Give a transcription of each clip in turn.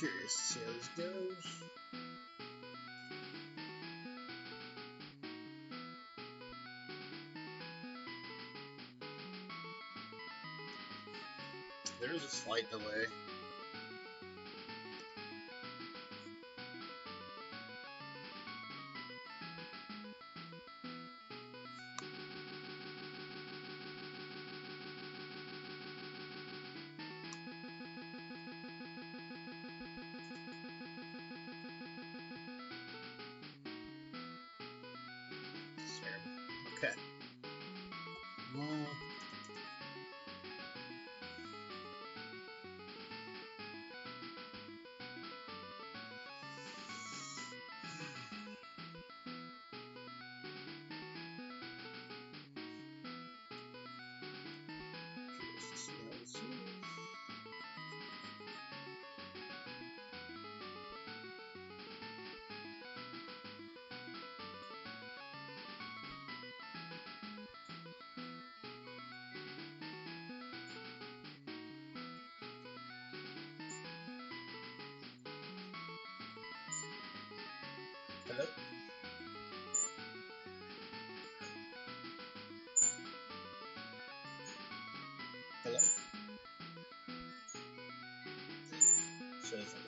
Curious to see how this goes. There is a slight delay. Okay. Curious to see how this goes. Hello? Hello? So it's like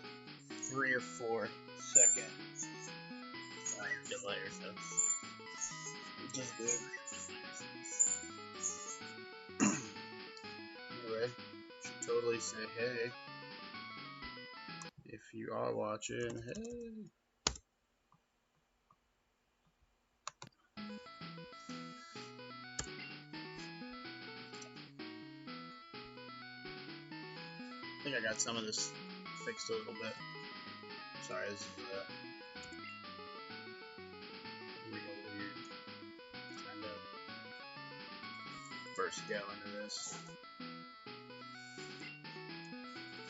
a 3 or 4 second delay or so. Which is good. Anyway, should totally say hey. If you are watching, hey. I think I got some of this fixed a little bit. Sorry, this is real weird. Trying to first go into this.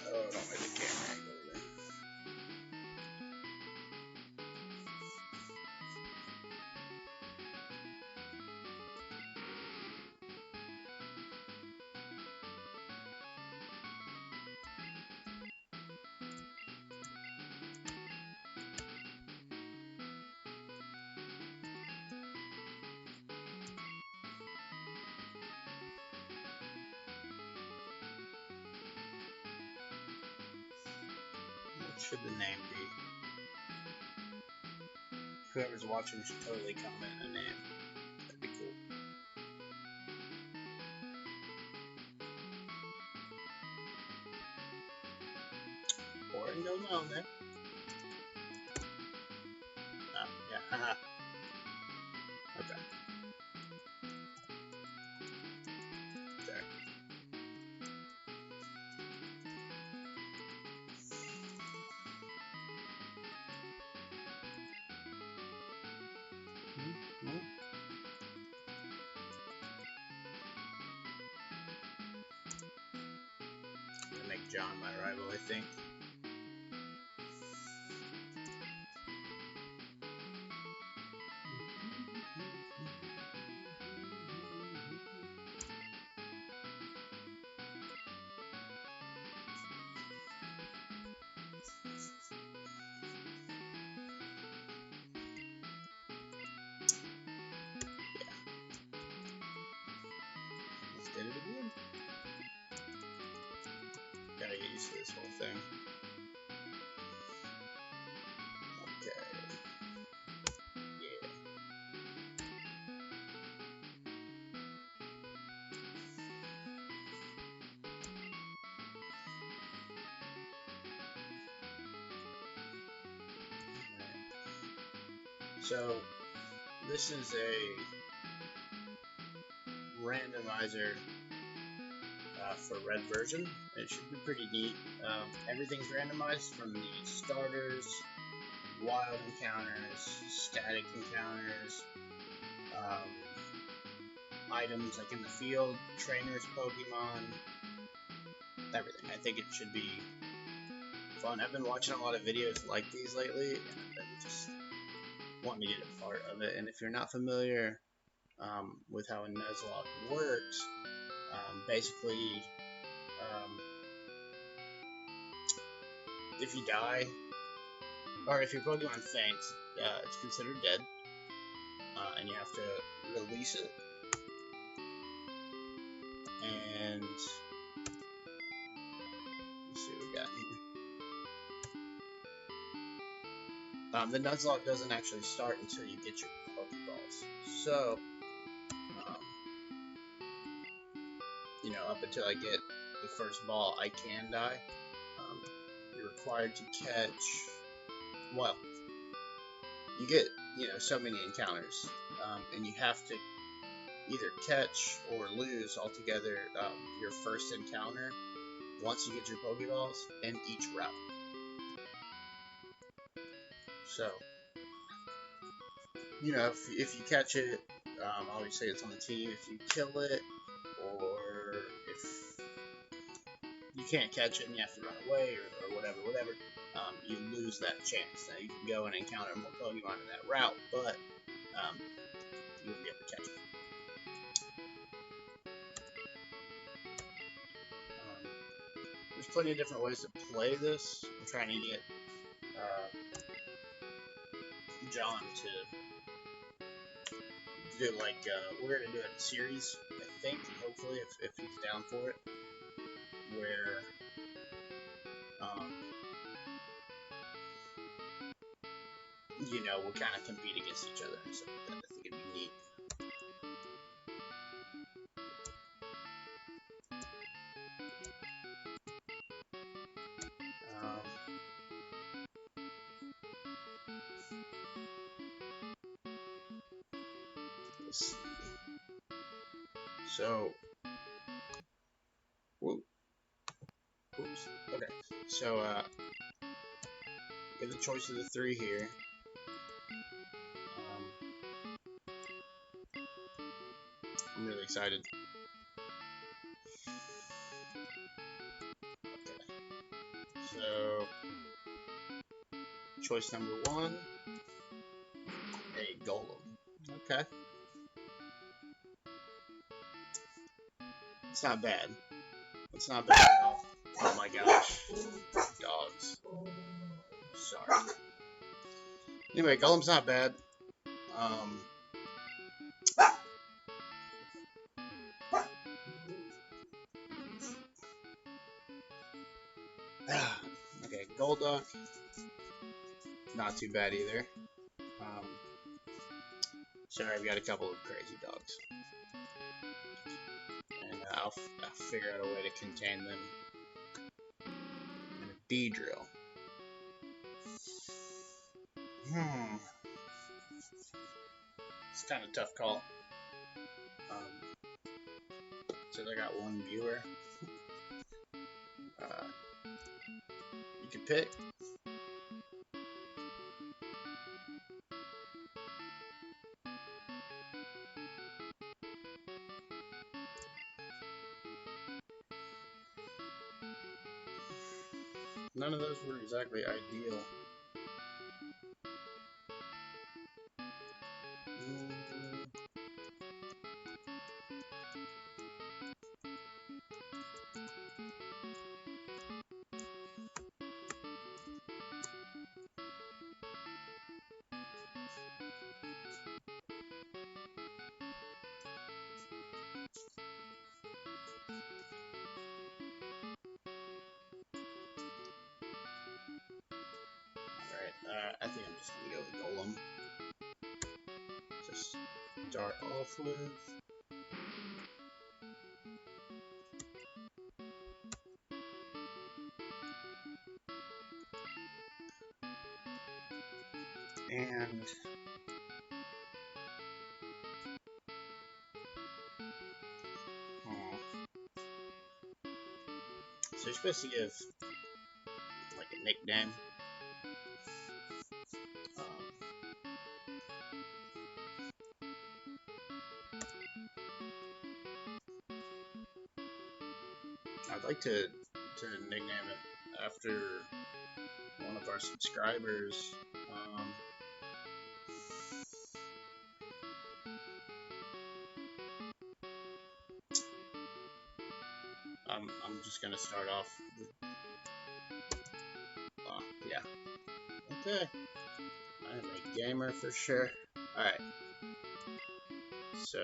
Oh, don't make the camera angle either. What should the name be? Whoever's watching should totally comment a name. That'd be cool. Boring, don't know, man. Oh, yeah, haha. Okay. There. Mm-hmm. I'm gonna make John my rival, I think. Let's get it again. Gotta get used to this whole thing. Okay. Yeah. So, this is a randomizer for red version. It should be pretty neat. Everything's randomized from the starters, wild encounters, static encounters, items like in the field, trainers, Pokemon, everything. I think it should be fun. I've been watching a lot of videos like these lately, and I've been just wanting to get a part of it. And if you're not familiar with how a Nuzlocke works, basically if you die, or if your Pokemon faints, it's considered dead, and you have to release it. And let's see what we got here. The Nuzlocke doesn't actually start until you get your Pokeballs. So, you know, up until I get the first ball, I can die. You're required to catch, well, you get, you know, so many encounters, and you have to either catch or lose altogether your first encounter once you get your Pokeballs in each route. So, you know, if you catch it, obviously it's on the team. If you kill it, or if you can't catch it and you have to run away, or whatever, you lose that chance. Now, you can go and encounter more Pokemon in that route, but you won't be able to catch it. There's plenty of different ways to play this. I'm trying to get John to do, like, we're going to do a series, I think, hopefully, if he's down for it, where, you know, we'll kind of compete against each other and stuff like that. I think it'd be neat. Let's see. So, whoop. Oops. Okay. So, you have the choice of the three here. I'm really excited. Okay. So, choice number 1, a Golem. Okay. It's not bad. It's not bad at all. Oh my gosh. Dogs. Sorry. Anyway, Golem's not bad. Okay, Golduck. Not too bad either. Sorry, I've got a couple of crazy dogs. And I'll figure out a way to contain them. And a Beedrill. It's kind of a tough call. So I got one viewer. You can pick. None of those were exactly ideal. I think I'm just gonna go with Golem. Just start off with. And so you're supposed to give like a nickname. I'd like to nickname it after one of our subscribers. I'm just gonna start off with Okay. I'm a gamer for sure. Alright. So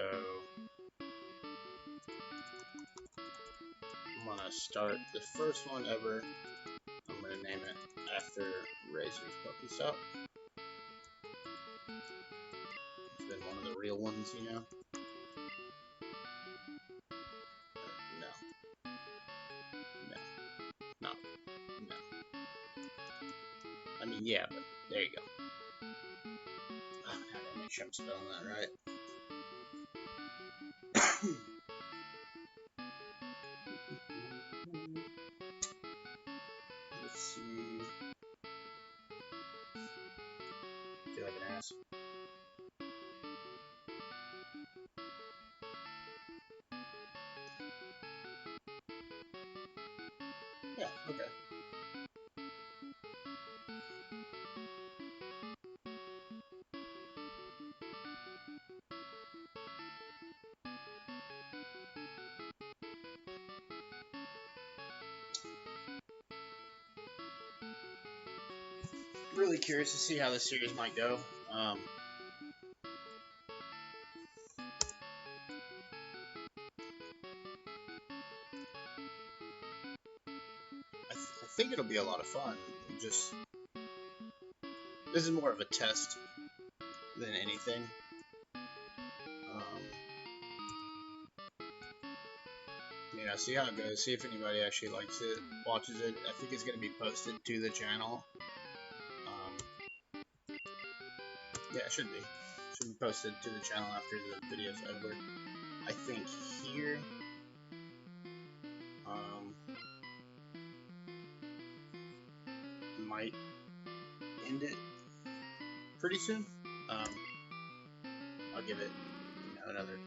I'm gonna start the first one ever. I'm gonna name it after Razor's Pokestop. It's been one of the real ones, you know. No. No. No. No. I mean, yeah, but there you go. Oh, I gotta make sure I'm spelling that right. Let's see. I feel like an ass. Yeah, okay. Really curious to see how this series might go. I think it'll be a lot of fun. Just this is more of a test than anything. You know, see how it goes. See if anybody actually likes it, watches it. I think it's gonna be posted to the channel. Yeah, it should be. Should be posted to the channel after the video's over. I think here. Might end it pretty soon. I'll give it, you know, another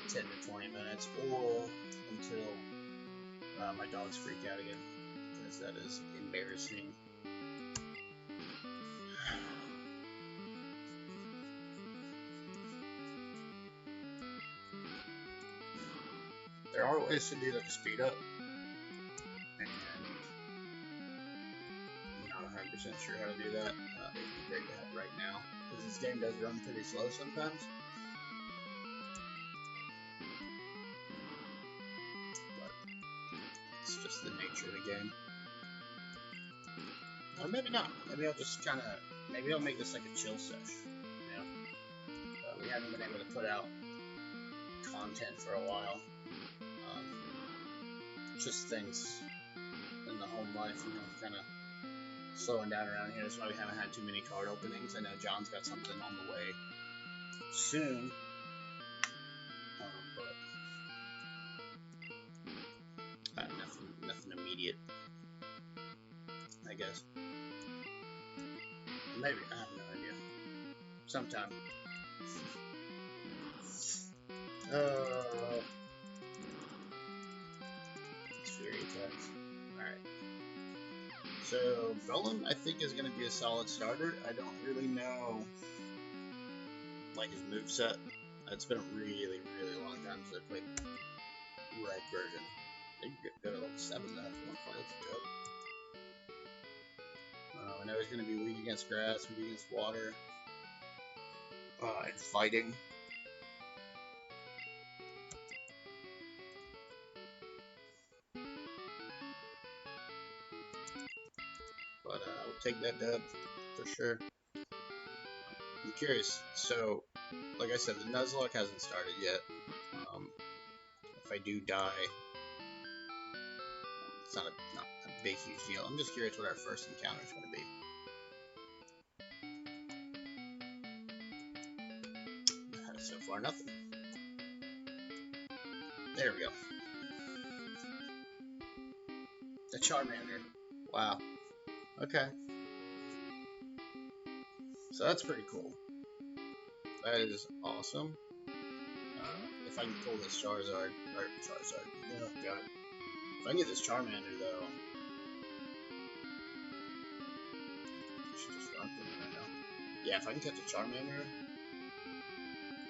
10 to 20 minutes, or until my dogs freak out again, because that is embarrassing. There are ways to do like a speed up, and I'm not 100% sure how to do that. It'd be great to have right now, because this game does run pretty slow sometimes. But it's just the nature of the game. Or maybe not. Maybe I'll just kind of, maybe I'll make this like a chill sesh. You know, we haven't been able to put out content for a while. Just things in the home life, you know, kind of slowing down around here. That's why we haven't had too many card openings. I know John's got something on the way soon, but nothing immediate, I guess. Maybe, I have no idea. Sometime. Fury attacks. Alright. So, Golem, I think, is going to be a solid starter. I don't really know, like, his moveset. It's been a really, really long time since I played red version. I think you could go to like 7 to have one fight. That's dope. I know he's going to be weak against grass, weak against water, and fighting. But I will take that dub for sure. I'm curious. So, like I said, the Nuzlocke hasn't started yet. If I do die, it's not a big, huge deal. I'm just curious what our first encounter is going to be. So far, nothing. There we go. The Charmander. Wow. Okay. So that's pretty cool. That is awesome. If I can pull this Charizard, oh god. If I can get this Charmander though, I should just run through it right now. Yeah, if I can catch a Charmander,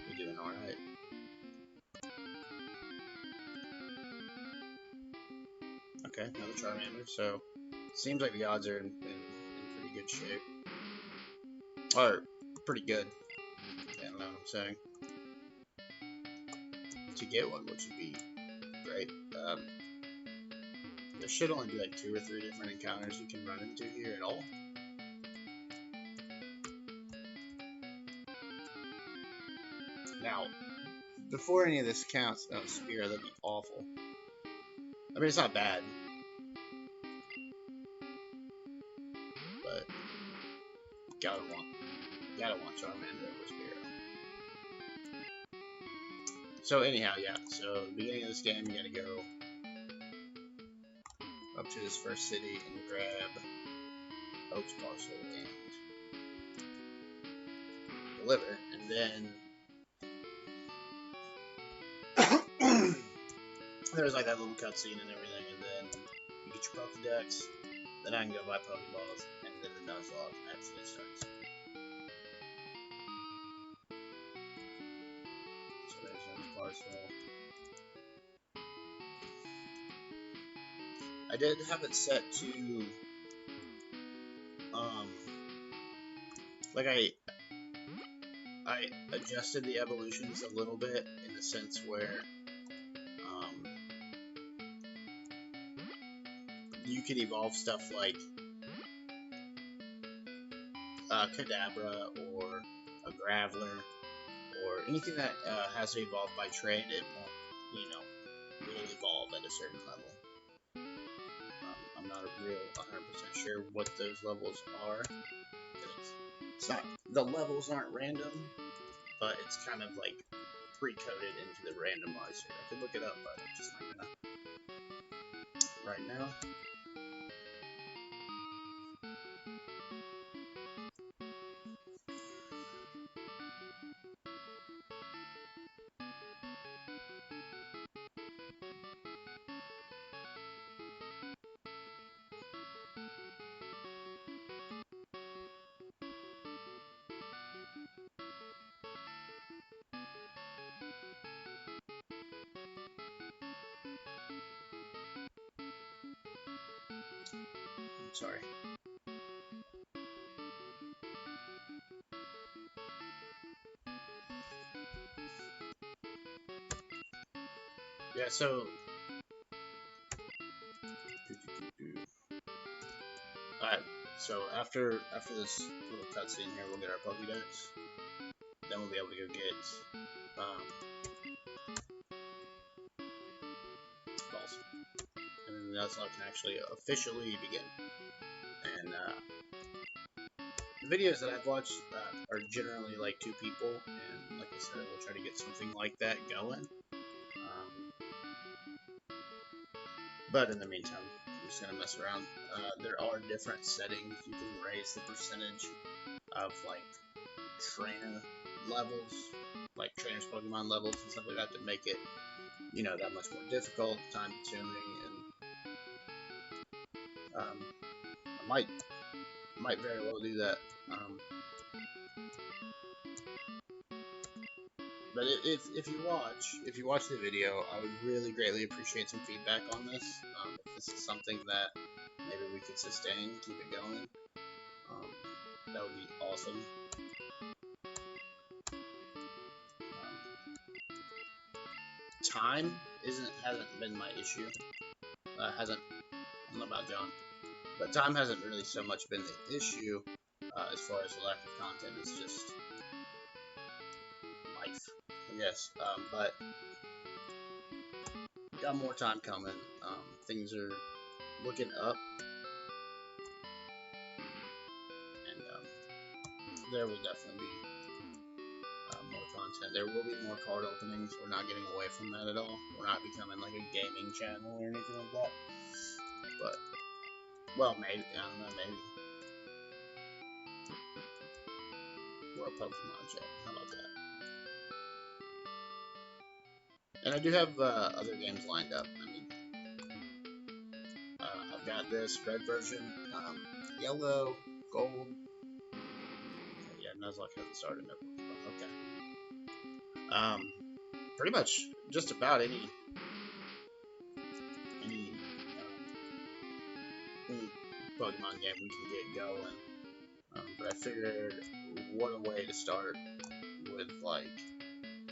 we're doing alright. Okay, another Charmander, so Seems like the odds are in pretty good shape. Or, pretty good. I don't know what I'm saying. To get one, which would be great. There should only be like 2 or 3 different encounters you can run into here at all. Now, before any of this counts, oh, Spear, that'd be awful. I mean, it's not bad. But, gotta want Charmander over Spear. So anyhow, yeah, so at the beginning of this game, you gotta go up to this first city and grab Oak's parcel and deliver, and then there's like that little cutscene and everything, and then you get your Pokédex, then I can go buy Pokeballs, and then the Nuzlocke actually starts. So there's Oak's parcel. I did have it set to, like I adjusted the evolutions a little bit in the sense where, you can evolve stuff like Kadabra or a Graveler or anything that has to evolve by trade. It won't, will evolve at a certain level. I'm not a real 100% sure what those levels are. It's not, the levels aren't random, but it's kind of like pre-coded into the randomizer. I could look it up, but I'm just not gonna right now. I'm sorry. Yeah, so alright, so after this little cutscene here, we'll get our Pokédex. Then we'll be able to go get balls. And then the Nuzlocke can actually officially begin. And the videos that I've watched are generally like 2 people, and like I said, we'll try to get something like that going. But in the meantime, I'm just gonna mess around. There are different settings. You can raise the percentage of like trainer levels, like trainers Pokemon levels and stuff like that, to make it, that much more difficult, time consuming, and I might very well do that. But if you watch the video, I would really greatly appreciate some feedback on this. If this is something that maybe we could sustain, keep it going, that would be awesome. Time hasn't been my issue. I don't know about John, but time hasn't really so much been the issue as far as the lack of content. It's just life, I guess. But we got more time coming. Things are looking up, and there will definitely be more content. There will be more card openings. We're not getting away from that at all. We're not becoming like a gaming channel or anything like that. But, well, maybe, I don't know, maybe. We're a Pokemon channel. How about that? And I do have other games lined up. I mean, I've got this red version, yellow, gold. Yeah, Nuzlocke hasn't started. Okay. Pretty much just about any Pokemon game we can get going. But I figured, what a way to start with, like,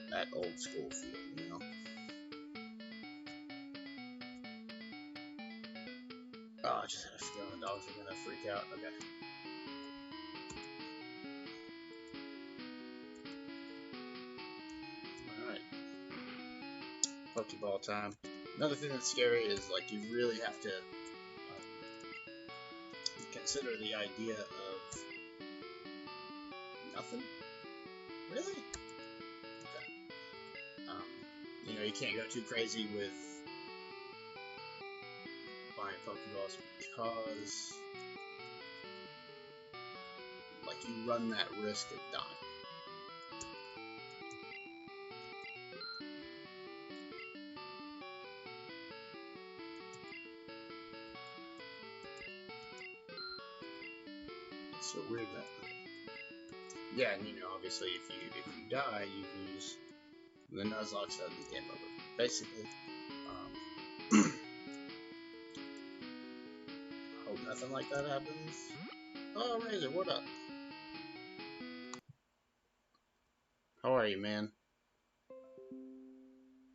that old school feel, you know? Oh, I just had a feeling dogs are gonna freak out. Okay. Alright. Pokeball time. Another thing that's scary is, like, you really have to consider the idea of nothing. Really? Okay. You know, you can't go too crazy with buying Pokeballs because, like, you run that risk of dying. It's so weird that. Yeah, and you know, obviously, if you die, you lose the Nuzlocke, so the game over. Basically, hope nothing like that happens. Oh, Razor, what up? How are you, man?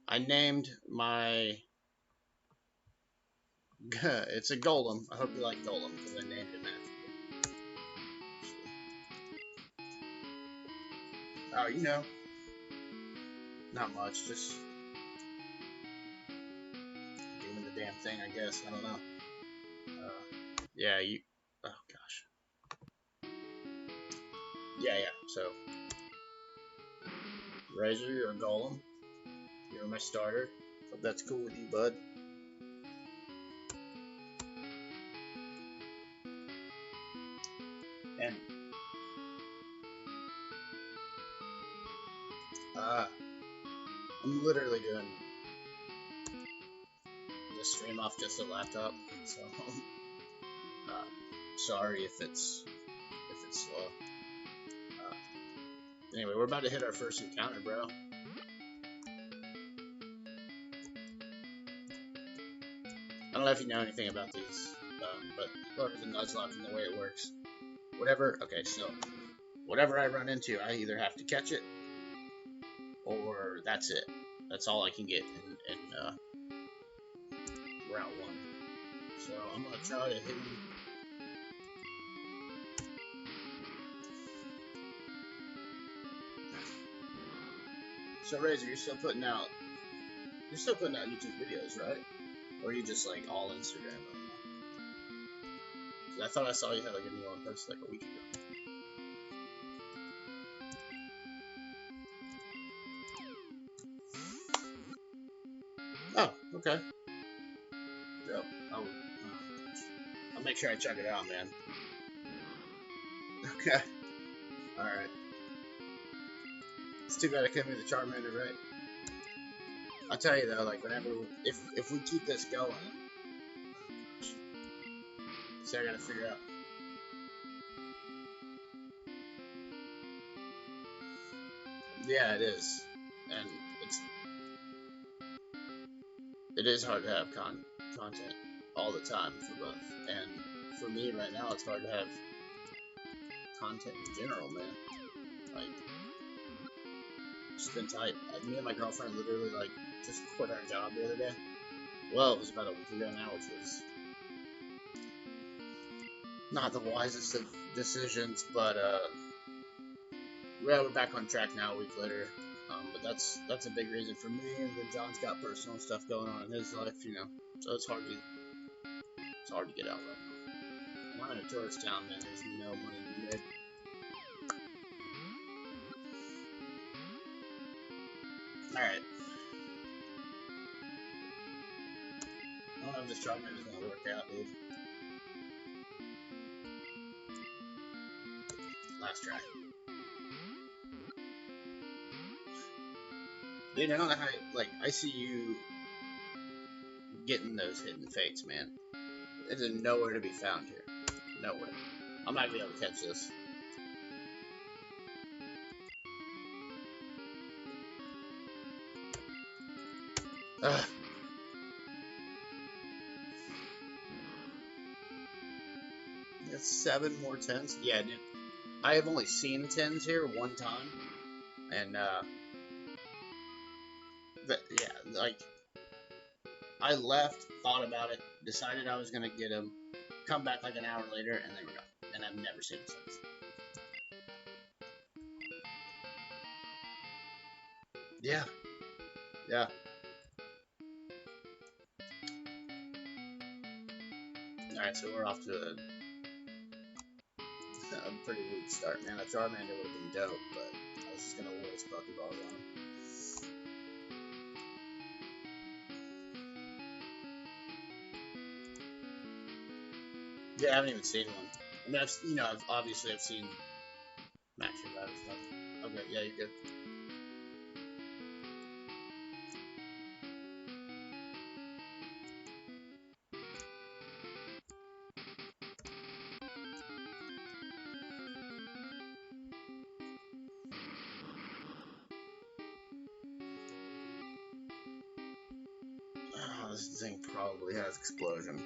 I named my... it's a golem. I hope you like golem, because I named him after you. Oh, you know. Not much, just... doing the damn thing, I guess. I don't know. Yeah, you... Oh, gosh. Yeah, so... Razor, you're a golem. You're my starter. Hope that's cool with you, bud. And I'm literally doing this stream off just a laptop, so sorry if it's slow. Anyway, we're about to hit our first encounter, bro. I don't know if you know anything about these, but or the Nuzlocke and the way it works. Okay, so whatever I run into, I either have to catch it, or that's it. That's all I can get in Route 1. So I'm gonna try to hit him. So Razor, you're still putting out YouTube videos, right? Or are you just like all Instagram right now? I thought I saw you had like a new one posted like a week ago. Oh, okay. Yep. I'll make sure I check it out, man. Okay. Alright. It's too bad I couldn't be the Charmander, right? I'll tell you though, like whenever if we keep this going, so I gotta figure out. Yeah, it is, and it is hard to have content all the time for both, and for me right now, it's hard to have content in general, man. Like, it's been tight. Me and my girlfriend literally like just quit our job the other day. Well, it was about a week ago now, which was not the wisest of decisions, but yeah, we're back on track now a week later. But that's a big reason for me, and then John's got personal stuff going on in his life, you know. So it's hard to get out right now. I'm in a tourist town, man. There's no money to be made. Alright. I don't know if this Charmander is gonna work out, dude. Last try. Dude, I don't know how, like, I see you getting those hidden fates, man. It is nowhere to be found here. Nowhere. I'm not gonna be able to catch this. Ugh. That's 7 more 10s? Yeah, dude. I have only seen 10s here one time. And, but, yeah, like, I left, thought about it, decided I was gonna get them, come back like an hour later, and they were gone. And I've never seen them since. Yeah. Yeah. Alright, so we're off to a pretty weak start, man. A Charmander would have been dope, but I was just gonna waste Pokeballs on him. Yeah, I haven't even seen one. I mean, obviously I've seen Max Revive and stuff. Okay, yeah, you're good. Oh, this thing probably has Explosion.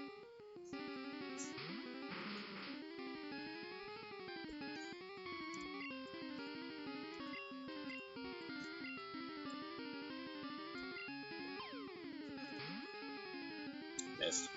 Missed.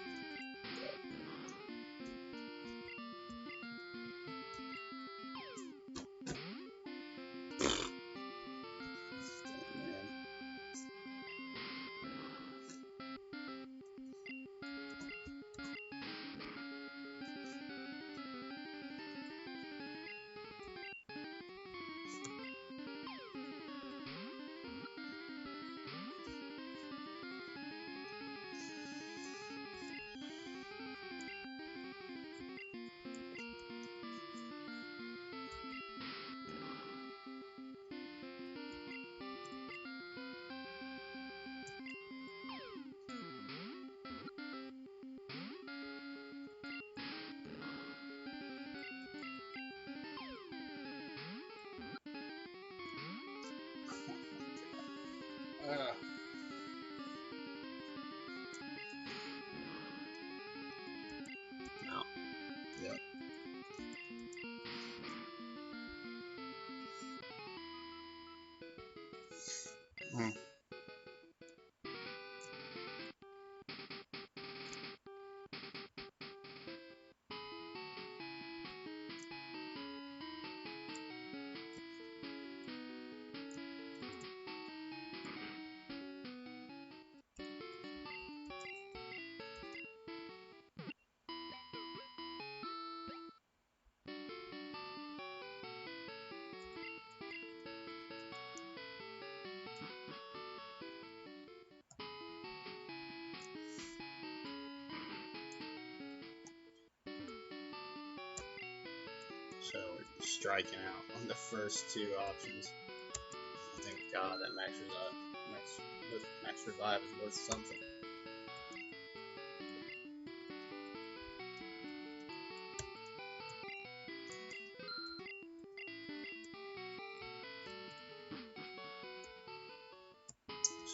No. Yep. Hmm. So we're striking out on the first two options. Thank God that Max Revive is worth something.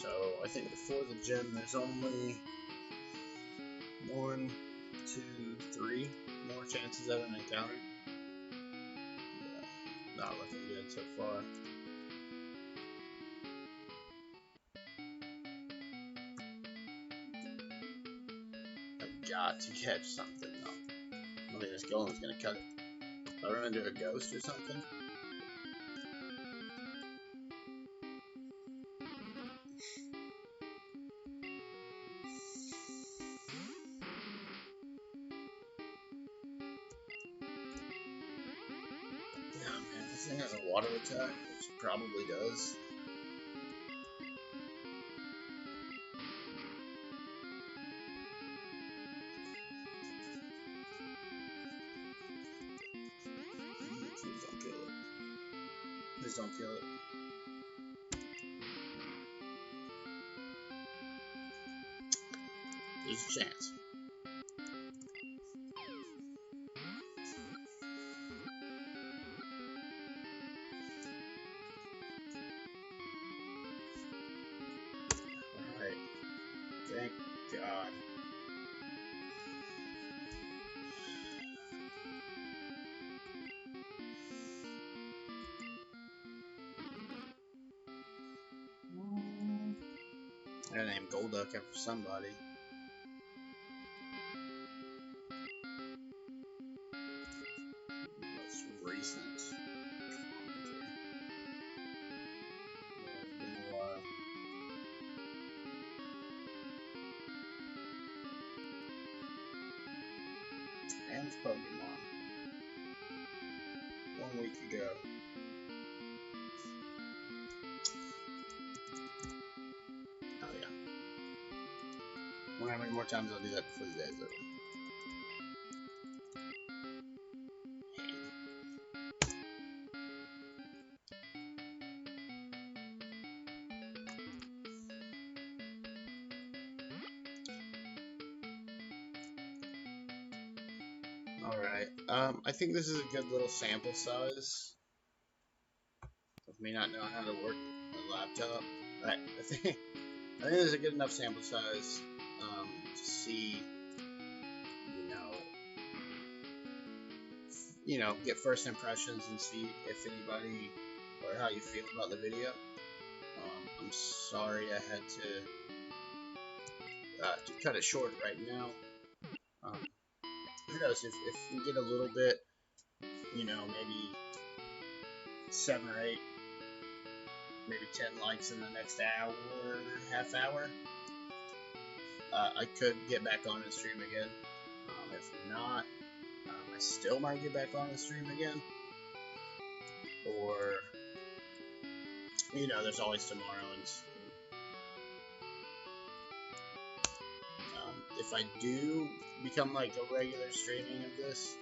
So I think before the gym, there's only 1, 2, 3 more chances of an encounter. Yeah, not looking good so far. I've got to catch something though. I think this golem's gonna cut it. If I run into a ghost or something. Oh man, this thing has a water attack, which it probably does. Please don't kill it. Please don't kill it. There's a chance. Alright. Thank God. I gotta name Golduck after somebody. Most recent. It's been a while. Rand's Pokemon. 1 week ago. Oh yeah. I wonder how many more times I'll do that before the day's over. Alright, I think this is a good little sample size of me not knowing how to work a laptop. I think this is a good enough sample size to see, get first impressions and see if anybody or how you feel about the video. I'm sorry I had to cut it short right now. Who knows, if we get a little bit, maybe 7 or 8, maybe 10 likes in the next hour, half hour, I could get back on and stream again. If not, I still might get back on and stream again. Or, there's always tomorrow. And if I do become like a regular streaming of this,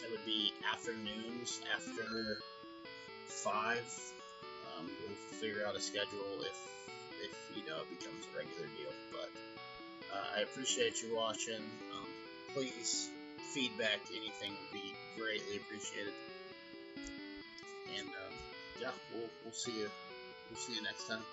it would be afternoons after 5. We'll figure out a schedule if it becomes a regular deal. But I appreciate you watching. Please, feedback, anything would be greatly appreciated. And yeah, we'll see you. We'll see you next time.